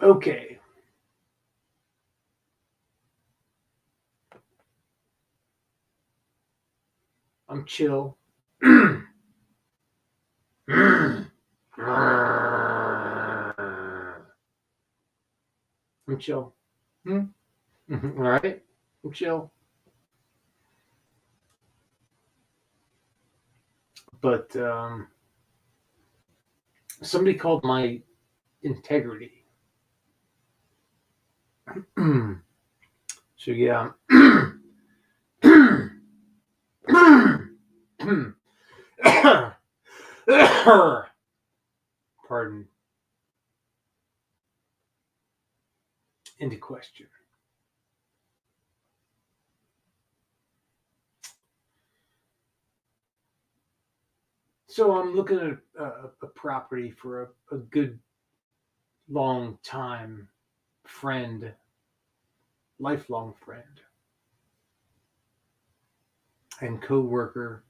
Okay. I'm chill. I'm chill. Hmm? All right. I'm chill. But somebody called my integrity. So yeah. Pardon. Into question. So I'm looking at a property for a good long time friend, lifelong friend, and co-worker,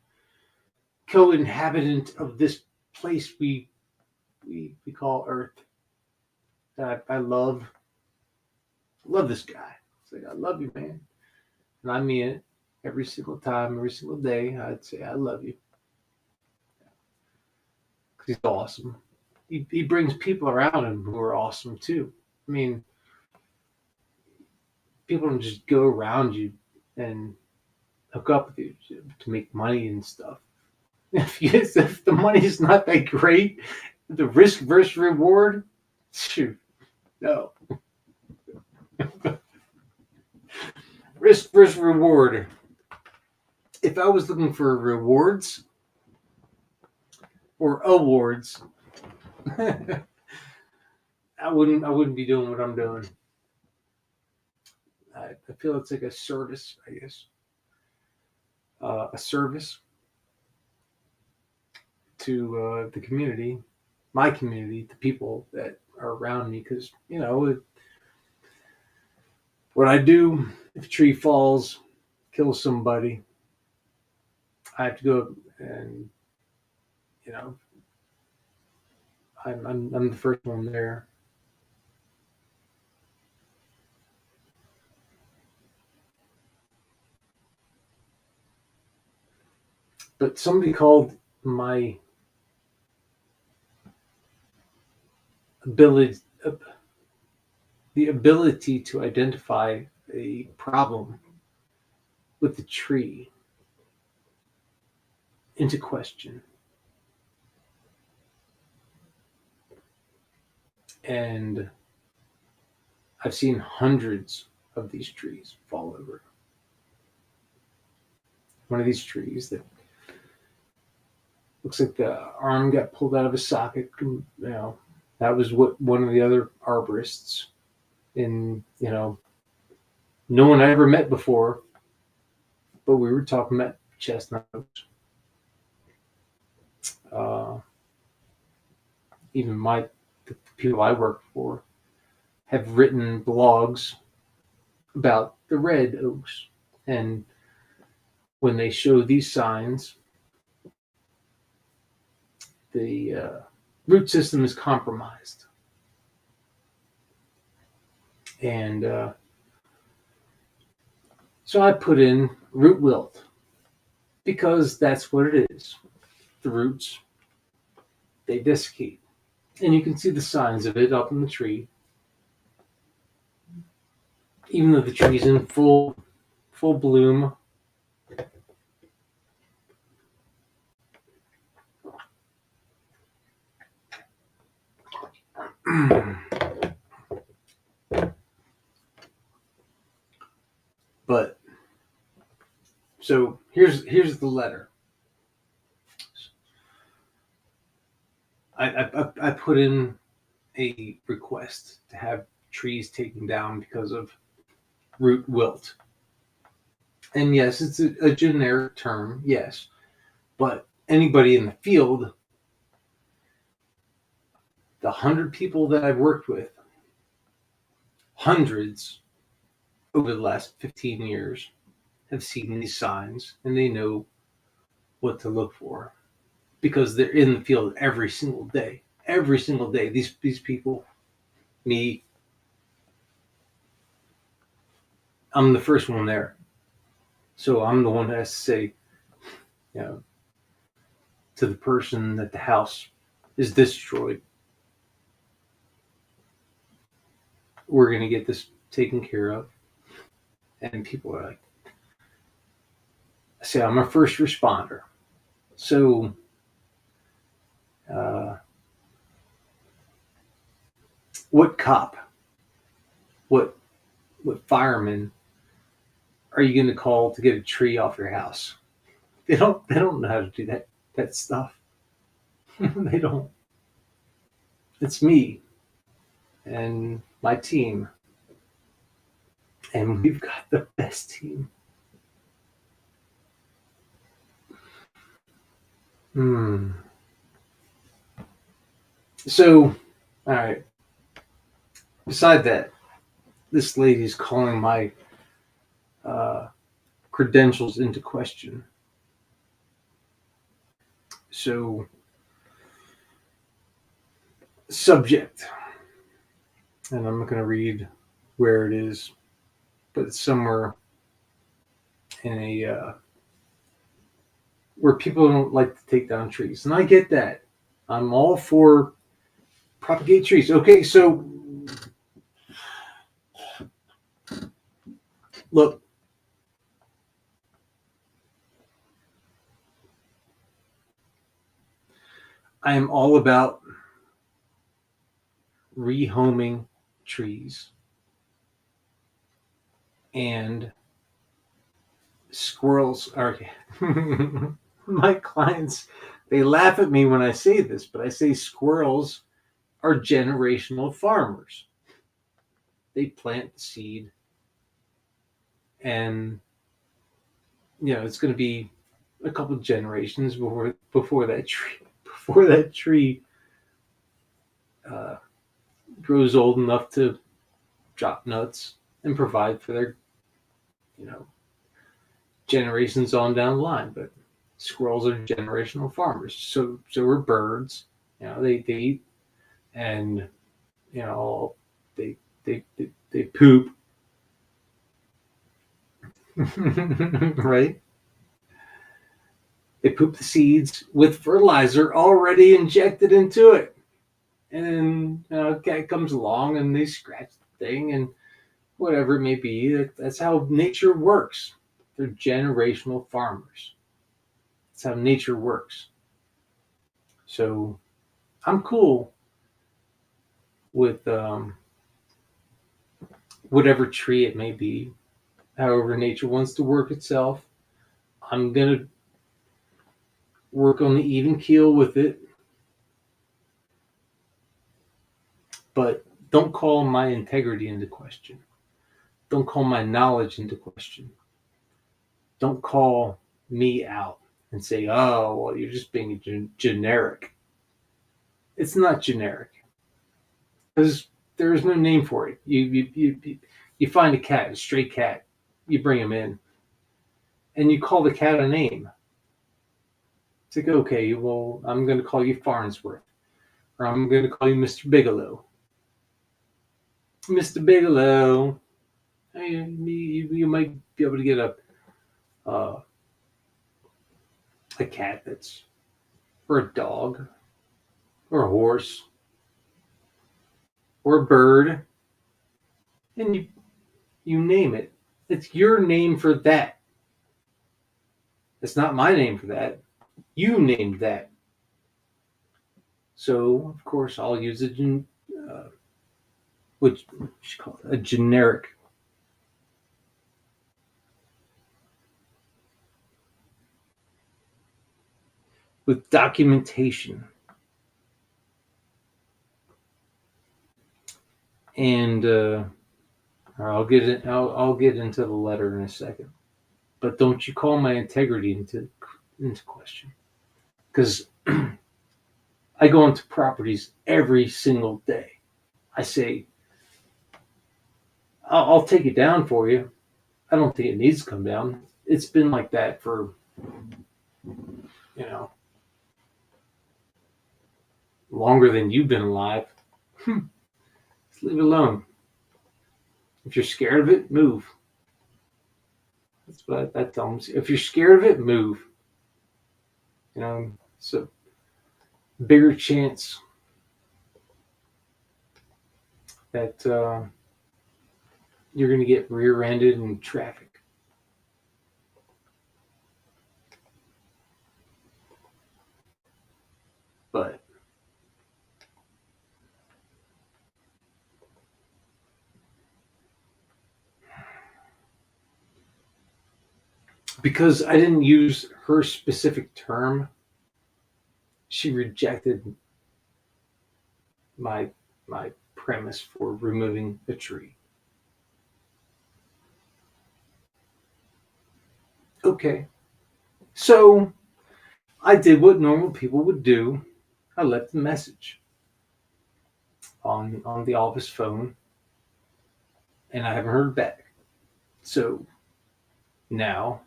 co-inhabitant of this place we call Earth. That I love this guy. It's like I love you, man, and I mean it every single time, every single day. I'd say I love you because he's awesome. He brings people around him who are awesome too. I mean, people don't just go around you and hook up with you to make money and stuff. If the money's not that great, the risk versus reward, shoot, no. Risk versus reward. If I was looking for rewards or awards, I wouldn't be doing what I'm doing. I feel it's like a service, I guess, a service to the community, my community, the people that are around me. Because what I do, if a tree falls, kills somebody, I have to go and you know I'm the first one there. But somebody called my ability, the ability to identify a problem with the tree into question. And I've seen hundreds of these trees fall over. One of these trees that looks like the arm got pulled out of a socket. That was what one of the other arborists in, no one I ever met before, but we were talking about chestnuts. Uh, Even the people I work for have written blogs about the red oaks. And when they show these signs, the root system is compromised. And so I put in root wilt because that's what it is. The roots, they desiccate. And you can see the signs of it up in the tree. Even though the tree's in full bloom. But so here's the letter. I put in a request to have trees taken down because of root wilt. And yes, it's a generic term, yes. But anybody in the field, the 100 people that I've worked with, hundreds over the last 15 years, have seen these signs and they know what to look for because they're in the field every single day. Every single day, these people, me, I'm the first one there. So I'm the one that has to say, to the person that the house is destroyed, we're going to get this taken care of. And people are like, I say, I'm a first responder. So, what cop, what fireman are you going to call to get a tree off your house? They don't know how to do that stuff. They don't. It's me and my team, and we've got the best team. So, all right. Beside that, this lady's calling my credentials into question. So, subject, and I'm not going to read where it is, but it's somewhere in a where people don't like to take down trees, and I get that. I'm all for propagate trees. Okay, so look, I am all about rehoming trees and squirrels are my clients, they laugh at me when I say this, but I say squirrels are generational farmers. They plant the seed, and it's going to be a couple of generations before that tree grows old enough to drop nuts and provide for their generations on down the line. But squirrels are generational farmers. So are birds. They eat, and they they poop. Right? They poop the seeds with fertilizer already injected into it. And a cat comes along and they scratch the thing and whatever it may be. That's how nature works. They're generational farmers. That's how nature works. So I'm cool with whatever tree it may be, however nature wants to work itself. I'm going to work on the even keel with it. But don't call my integrity into question. Don't call my knowledge into question. Don't call me out and say, oh, well, you're just being generic. It's not generic. Because there is no name for it. You find a cat, a stray cat, you bring him in, and you call the cat a name. It's like, okay, well, I'm going to call you Farnsworth, or I'm going to call you Mr. Bigelow. Mr. Bigelow, you might be able to get a cat that's, or a dog, or a horse, or a bird, and you name it. It's your name for that. It's not my name for that. You named that. So of course I'll use a which you call it, a generic. With documentation. And I'll get into the letter in a second. But don't you call my integrity into question. Because I go into properties every single day. I say, I'll take it down for you. I don't think it needs to come down. It's been like that for, longer than you've been alive. Just leave it alone. If you're scared of it, move. That's what I tell them. If you're scared of it, move. It's a bigger chance that you're going to get rear-ended in traffic. But because I didn't use her specific term, she rejected my my premise for removing a tree. Okay. So I did what normal people would do. I left a message on the office phone, and I haven't heard back. So now,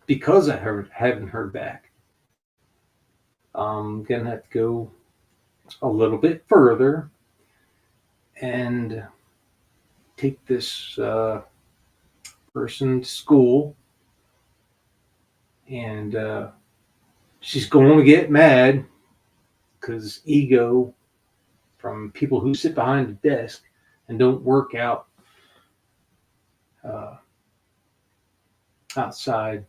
because haven't heard back, I'm gonna have to go a little bit further and take this person to school, and she's going to get mad because ego from people who sit behind the desk and don't work out uh, outside,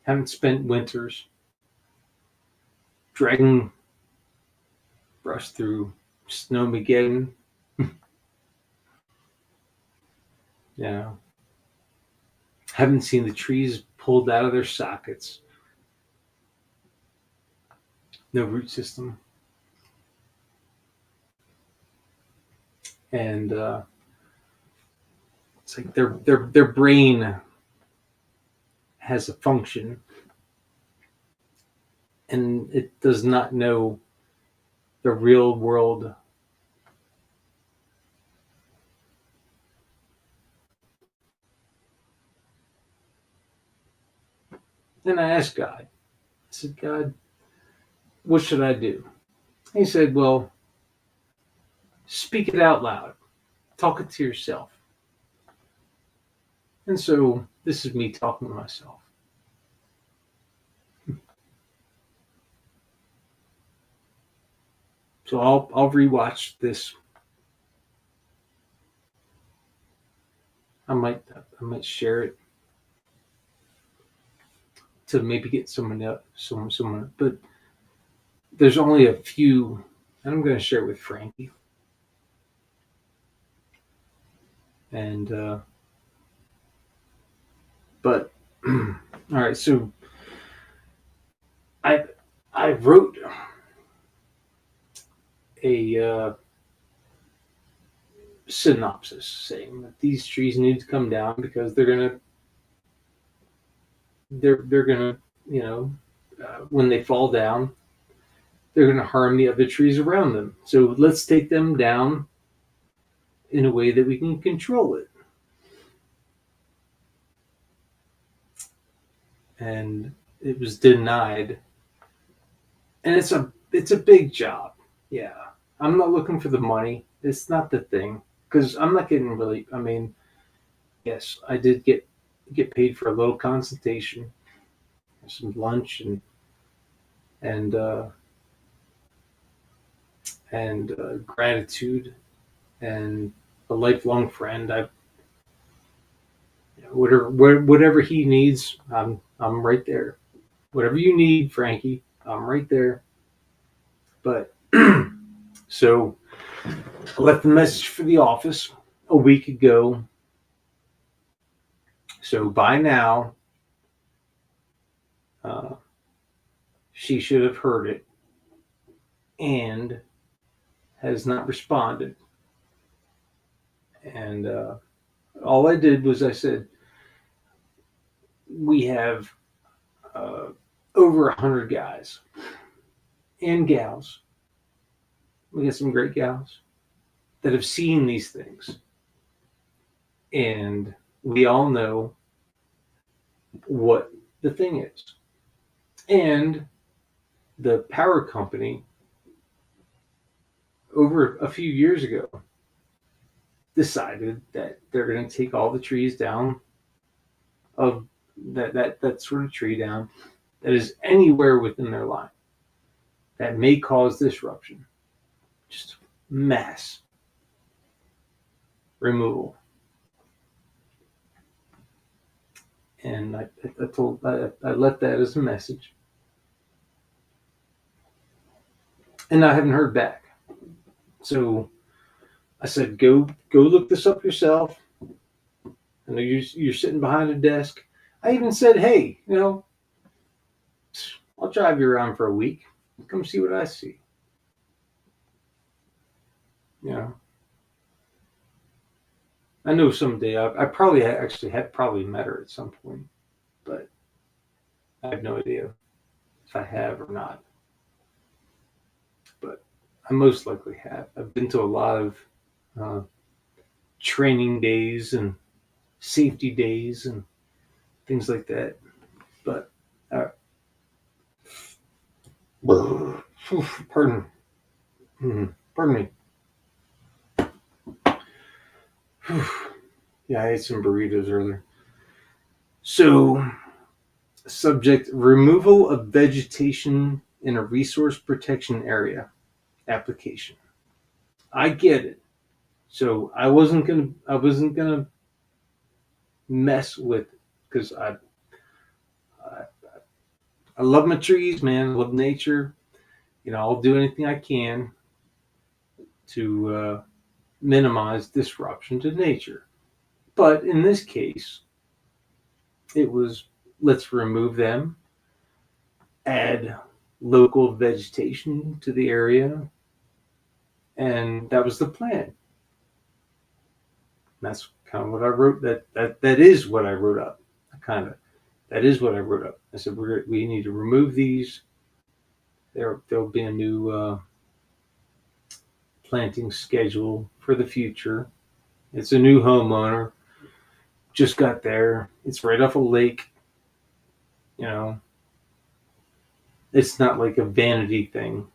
haven't spent winters dragging brush through snowmageddon, you know, haven't seen the trees pulled out of their sockets, no root system, and it's like their brain has a function, and it does not know the real world. And I asked God, I said, God, what should I do? He said, well, speak it out loud, talk it to yourself. And so this is me talking to myself. So I'll rewatch this. I might share it to maybe get someone else, someone. But there's only a few, and I'm going to share it with Frankie. And but all right, so I I wrote a synopsis saying that these trees need to come down because they're gonna when they fall down they're gonna harm the other trees around them. So let's take them down in a way that we can control it. And it was denied. And it's a big job. Yeah, I'm not looking for the money. It's not the thing because I'm not getting really. I mean, yes, I did get paid for a little consultation, some lunch, and uh, and gratitude, and a lifelong friend. I whatever he needs, I'm right there. Whatever you need, Frankie, I'm right there. But so I left a message for the office a week ago. So by now, uh, she should have heard it and has not responded. And all I did was I said, we have uh, over 100 guys and gals. We got some great gals that have seen these things. And we all know what the thing is. And the power company, over a few years ago, decided that they're going to take all the trees down of that sort of tree down that is anywhere within their line that may cause disruption. Just mass removal. And I left that as a message. And I haven't heard back. So I said, go look this up yourself. I know you're sitting behind a desk. I even said, hey, I'll drive you around for a week. Come see what I see. I know someday I probably actually had probably met her at some point, but I have no idea if I have or not. But I most likely have. I've been to a lot of training days and safety days and things like that. But pardon me. Yeah, I ate some burritos earlier. So, subject: removal of vegetation in a resource protection area. Application. I get it. So I wasn't gonna mess with, because I love my trees, man. I love nature. I'll do anything I can to minimize disruption to nature. But in this case, it was, let's remove them, add local vegetation to the area, and that was the plan. That's kind of what I wrote. That is what I wrote up. That is what I wrote up. I said we need to remove these. There'll be a new planting schedule for the future. It's a new homeowner. Just got there. It's right off a lake. It's not like a vanity thing.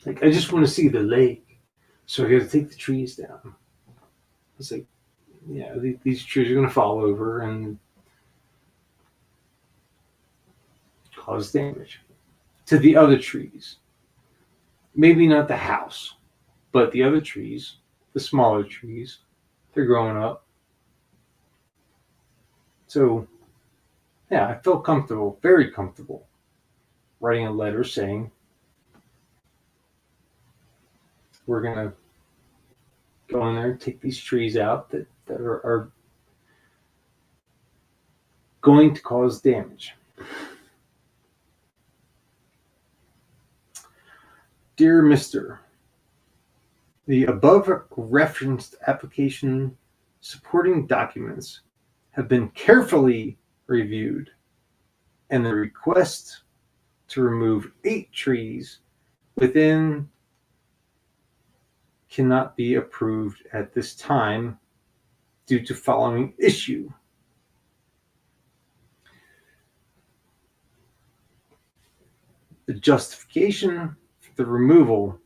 Like, I just want to see the lake, so I got to take the trees down. It's like, these trees are going to fall over and cause damage to the other trees. Maybe not the house, but the other trees, the smaller trees, they're growing up. So, yeah, I felt comfortable, very comfortable, writing a letter saying we're going to go in there and take these trees out that are going to cause damage. Dear Mr. The above referenced application supporting documents have been carefully reviewed, and the request to remove 8 trees within cannot be approved at this time due to following issue. The justification for the removal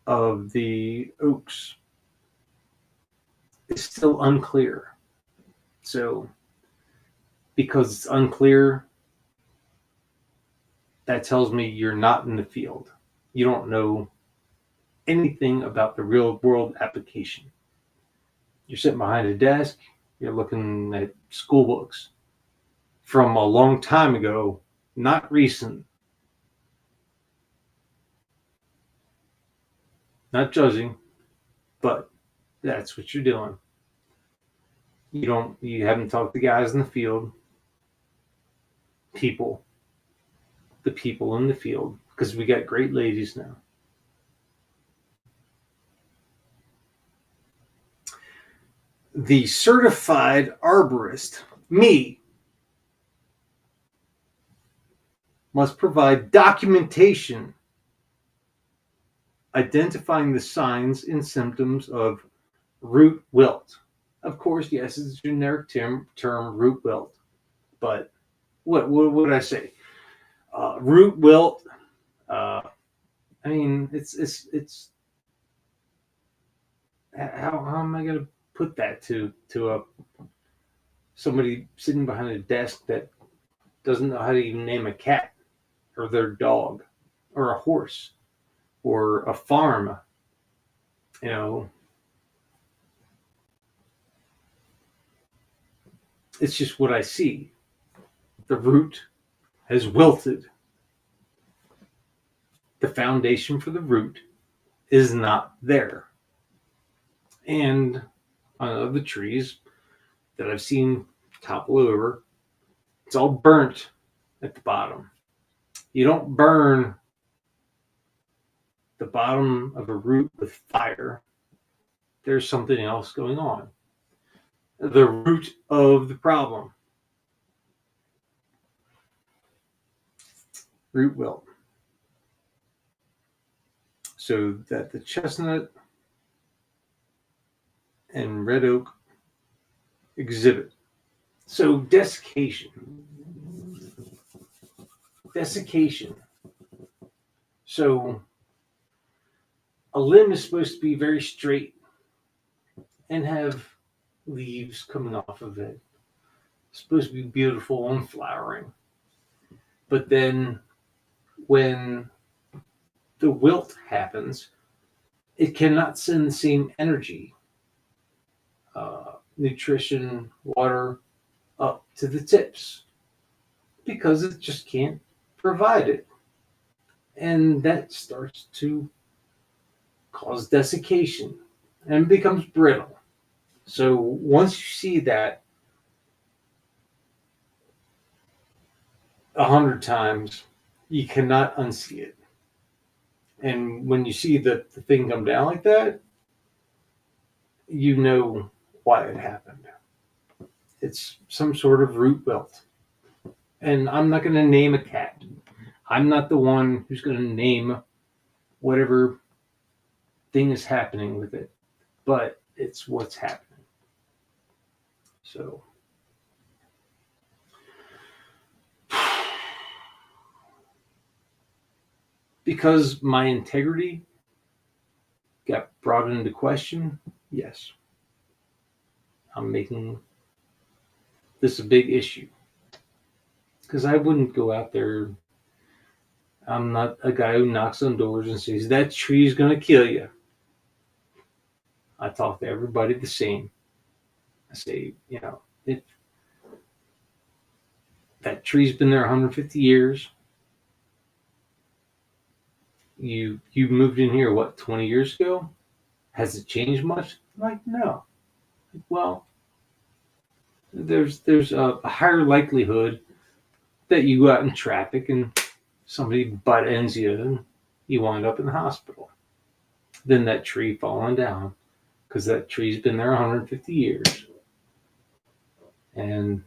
of the oaks is still unclear. So, because it's unclear, that tells me you're not in the field. You don't know anything about the real world application. You're sitting behind a desk, you're looking at school books from a long time ago, not recent. Not judging, but that's what you're doing. You haven't talked to guys in the field, the people in the field, because we got great ladies now. The certified arborist, me, must provide documentation identifying the signs and symptoms of root wilt. Of course, yes, it's a generic term, root wilt. But what would I say? Root wilt. I mean, it's. How am I going to put that to somebody sitting behind a desk that doesn't know how to even name a cat or their dog or a horse or a farm. You know, it's just what I see. The root has wilted. The foundation for the root is not there. And on other trees that I've seen topple over, it's all burnt at the bottom. You don't burn the bottom of a root with fire. There's something else going on. The root of the problem. Root wilt. So that the chestnut and red oak exhibit. So desiccation. Desiccation. So a limb is supposed to be very straight and have leaves coming off of it. It's supposed to be beautiful and flowering. But then when the wilt happens, it cannot send the same energy, nutrition, water up to the tips because it just can't provide it. And that starts to cause desiccation and becomes brittle. So once you see that 100 times, you cannot unsee it. And when you see the thing come down like that, you know why it happened. It's some sort of root wilt. And I'm not going to name a cat. I'm not the one who's going to name whatever thing is happening with it, but it's what's happening. So, because my integrity got brought into question, yes, I'm making this a big issue. Because I wouldn't go out there. I'm not a guy who knocks on doors and says, that tree's going to kill you. I talk to everybody the same. I say, if that tree's been there 150 years, you moved in here, 20 years ago? Has it changed much? I'm like, no. Well, there's a higher likelihood that you go out in traffic and somebody butt ends you and you wind up in the hospital than that tree falling down, because that tree's been there 150 years. And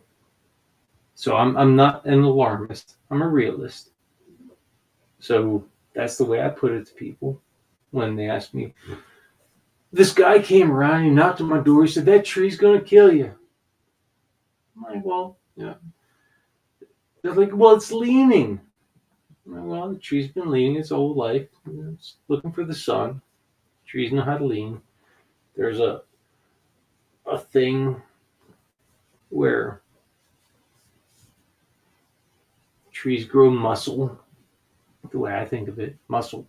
so I'm not an alarmist. I'm a realist. So that's the way I put it to people when they ask me. This guy came around, he knocked on my door, he said, that tree's going to kill you. I'm like, well, yeah. They're like, well, it's leaning. I'm like, well, the tree's been leaning its whole life. It's looking for the sun. Trees know how to lean. There's a thing where trees grow muscle, the way I think of it, muscle.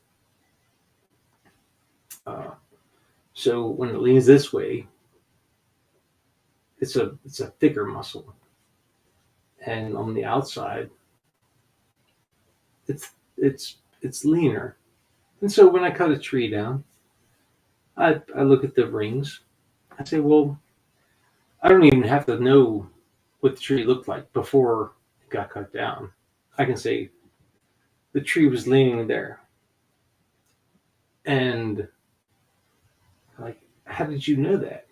So when it leans this way, it's a thicker muscle, and on the outside, it's leaner. And so when I cut a tree down, I look at the rings. I say, well, I don't even have to know what the tree looked like before it got cut down. I can say the tree was leaning there. And like, how did you know that?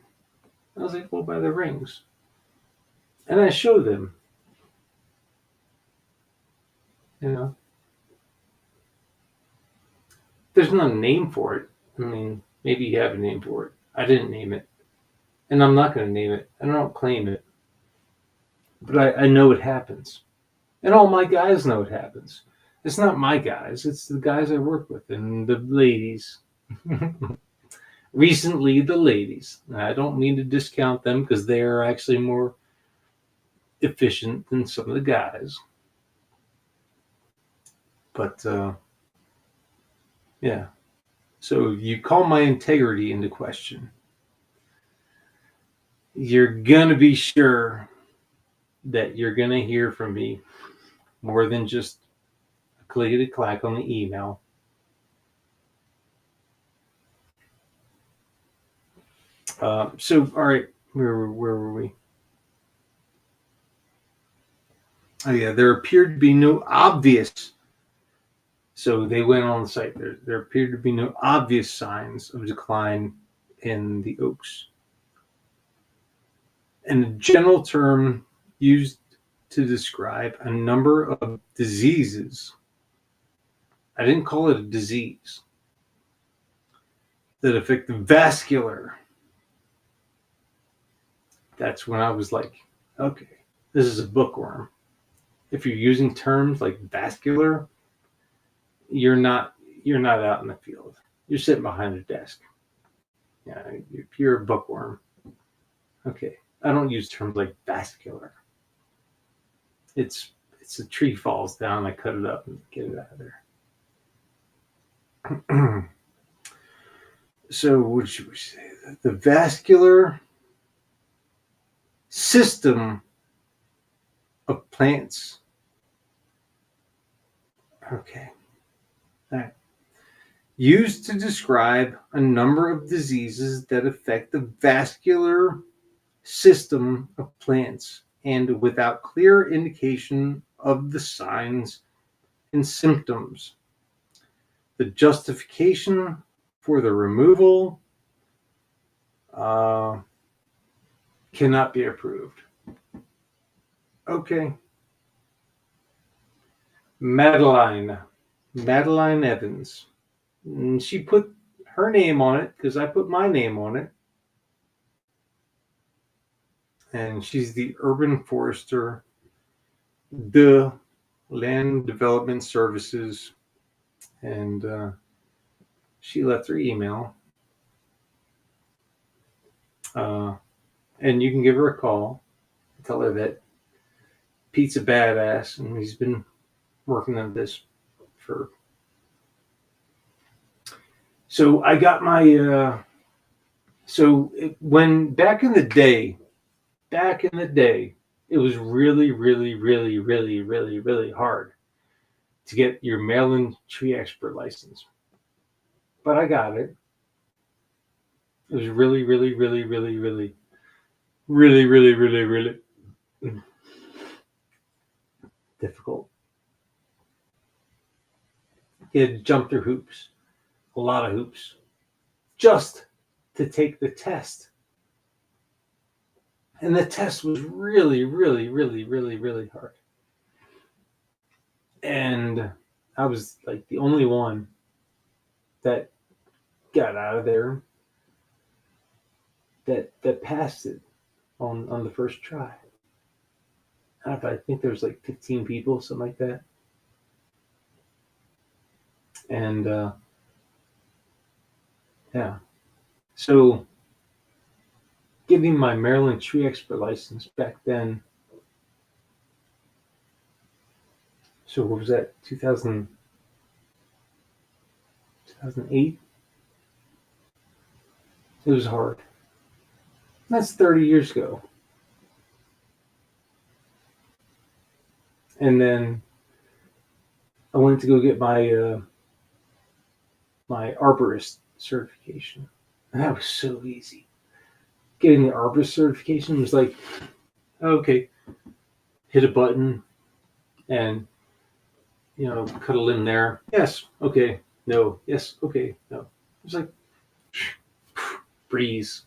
I was like, well, by the rings. And I show them. There's no name for it. I mean, maybe you have a name for it. I didn't name it. And I'm not going to name it. And I don't claim it. But I know it happens. And all my guys know it happens. It's not my guys. It's the guys I work with and the ladies. Recently, the ladies. And I don't mean to discount them because they are actually more efficient than some of the guys. But yeah. So if you call my integrity into question, you're going to be sure that you're going to hear from me more than just a clickety clack on the email. So, all right, where were we? Oh, yeah, there appeared to be no obvious. So they went on the site. There appeared to be no obvious signs of decline in the oaks. And a general term used to describe a number of diseases. I didn't call it a disease that affect the vascular. That's when I was like, okay, this is a bookworm. If you're using terms like vascular, you're not out in the field. You're sitting behind a desk. Yeah, if you're a bookworm, okay. I don't use terms like vascular. It's a tree falls down, I cut it up and get it out of there. So what should we say? The vascular system of plants. Okay. All right. Used to describe a number of diseases that affect the vascular system of plants and without clear indication of the signs and symptoms. The justification for the removal cannot be approved. Okay. Madeline Evans. And she put her name on it because I put my name on it. And she's the urban forester, the Land Development Services, and she left her email. And you can give her a call. Tell her that Pete's a badass, and he's been working on this for. So I got my. When back in the day, it was really, really, really, really, really, really hard to get your Maryland tree expert license. But I got it. It was really, really, really, really, really, really, really, really, really difficult. You had to jump through hoops, a lot of hoops, just to take the test. And the test was really, really, really, really, really hard. And I was like the only one that got out of there that passed it on the first try. I think there was like 15 people, something like that. And yeah. So getting my Maryland tree expert license back then. So what was that? 2008? It was hard. That's 30 years ago. And then I went to go get my my arborist certification. And that was so easy. Getting the arborist certification was like, okay, hit a button and, cut a limb there. Yes, okay, no, yes, okay, no. It was like, breeze.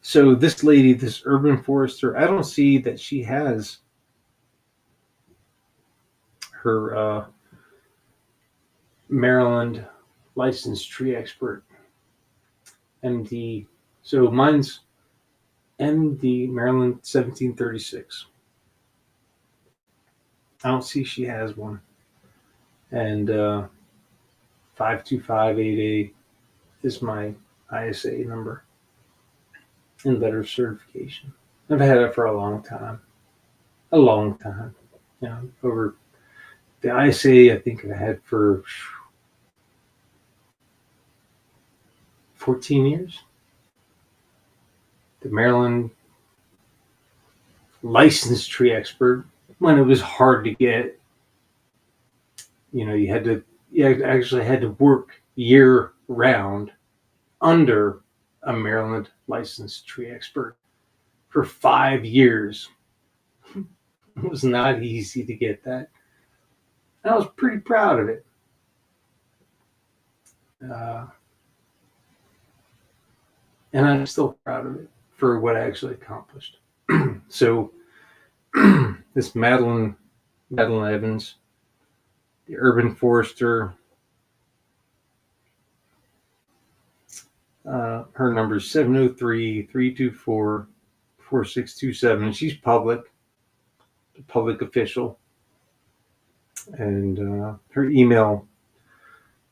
So this lady, this urban forester, I don't see that she has her Maryland licensed tree expert MD. So mine's MD Maryland 1736. I don't see she has one. And 52588. is my ISA number and letter of certification. I've had it for a long time. A long time. Over the ISA, I think I've had for 14 years. The Maryland licensed tree expert, when it was hard to get, you actually had to work year round under a Maryland licensed tree expert for 5 years. It was not easy to get that. I was pretty proud of it. And I'm still proud of it for what I actually accomplished. So this Madeline Evans, the urban forester, her number is 703-324-4627, and she's public official. And her email,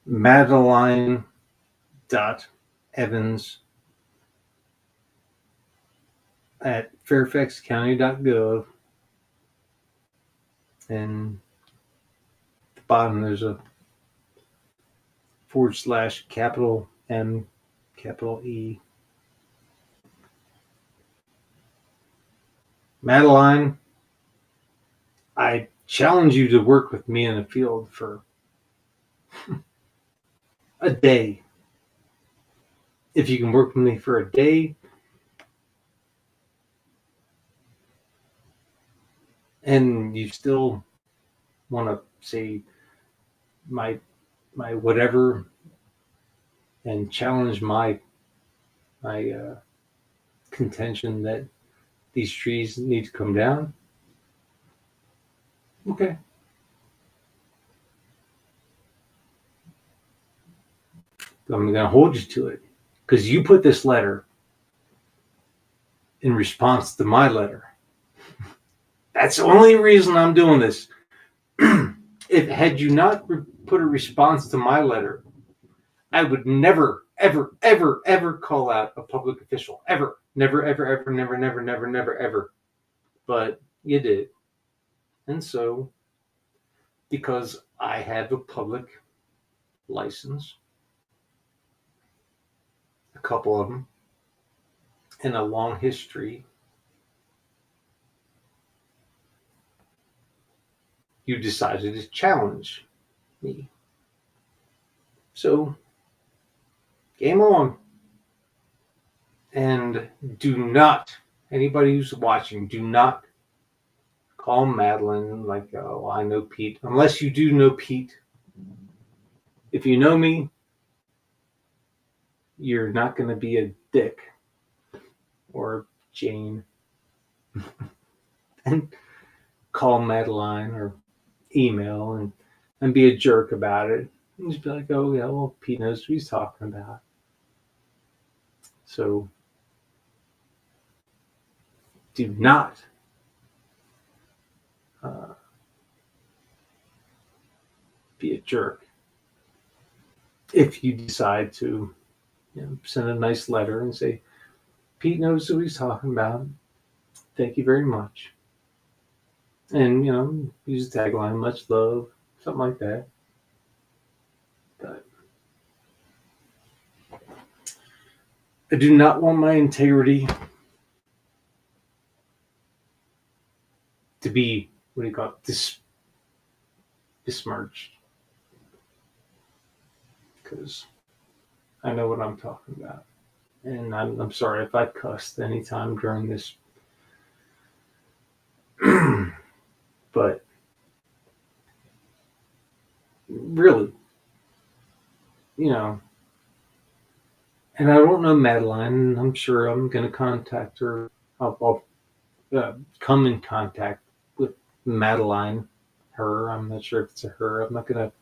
madeline.evans@fairfaxcounty.gov. And at the bottom there's a / capital M, capital E. Madeline, I challenge you to work with me in the field for a day. If you can work with me for a day, and you still want to say my whatever and challenge my contention that these trees need to come down, okay. I'm going to hold you to it, because you put this letter in response to my letter. That's the only reason I'm doing this. Had you not put a response to my letter, I would never, ever, ever, ever call out a public official. Ever. Never, ever, ever, never, never, never, never, ever. But you did. And so, because I have a public license, a couple of them, and a long history, you decided to challenge me. So, game on. And do not, anybody who's watching, do not call Madeline like, oh, I know Pete. Unless you do know Pete. If you know me, you're not going to be a dick or Jane and call Madeline or email and be a jerk about it. And just be like, oh, yeah, well, Pete knows what he's talking about. So do not be a jerk if you decide to send a nice letter and say, Pete knows what he's talking about. Thank you very much. And, use the tagline, much love, something like that. But I do not want my integrity to be, what do you call it, besmirched. Because I know what I'm talking about. And I'm sorry if I cussed anytime during this. But really, and I don't know Madeline. I'm sure I'm going to contact her. I'll come in contact with Madeline, her. I'm not sure if it's a her. I'm not going to.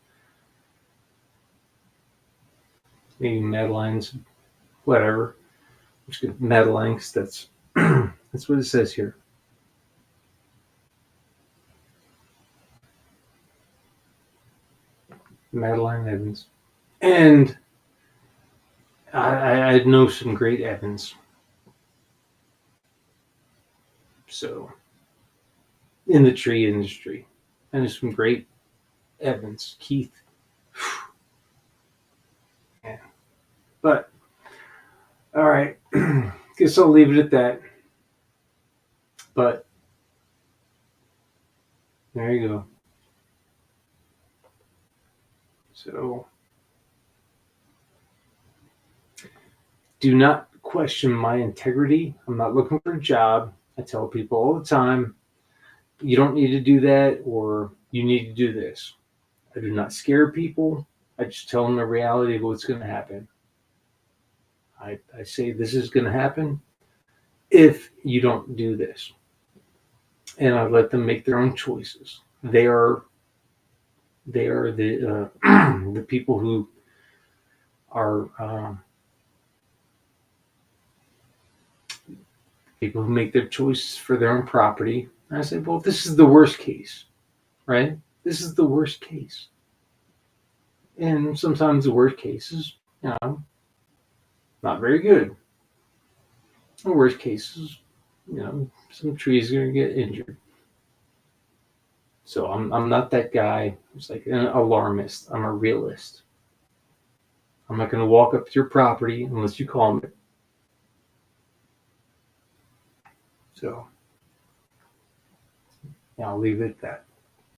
Maybe Madeline's, whatever. Just get Madeline, because that's what it says here. Madeline Evans. And I know some great Evans. So in the tree industry, I know some great Evans. Keith. Yeah. But all right, guess I'll leave it at that. But there you go. So do not question my integrity. I'm not looking for a job. I tell people all the time, you don't need to do that, or you need to do this. I do not scare people. I just tell them the reality of what's going to happen. I say this is going to happen if you don't do this. And I let them make their own choices. They are the the people who are people who make their choices for their own property. And I say, well, this is the worst case, right? This is the worst case. And sometimes the worst case is, not very good. The worst case is, some trees are going to get injured. So I'm not that guy who's like an alarmist. I'm a realist. I'm not going to walk up to your property unless you call me. So, yeah, I'll leave it at that.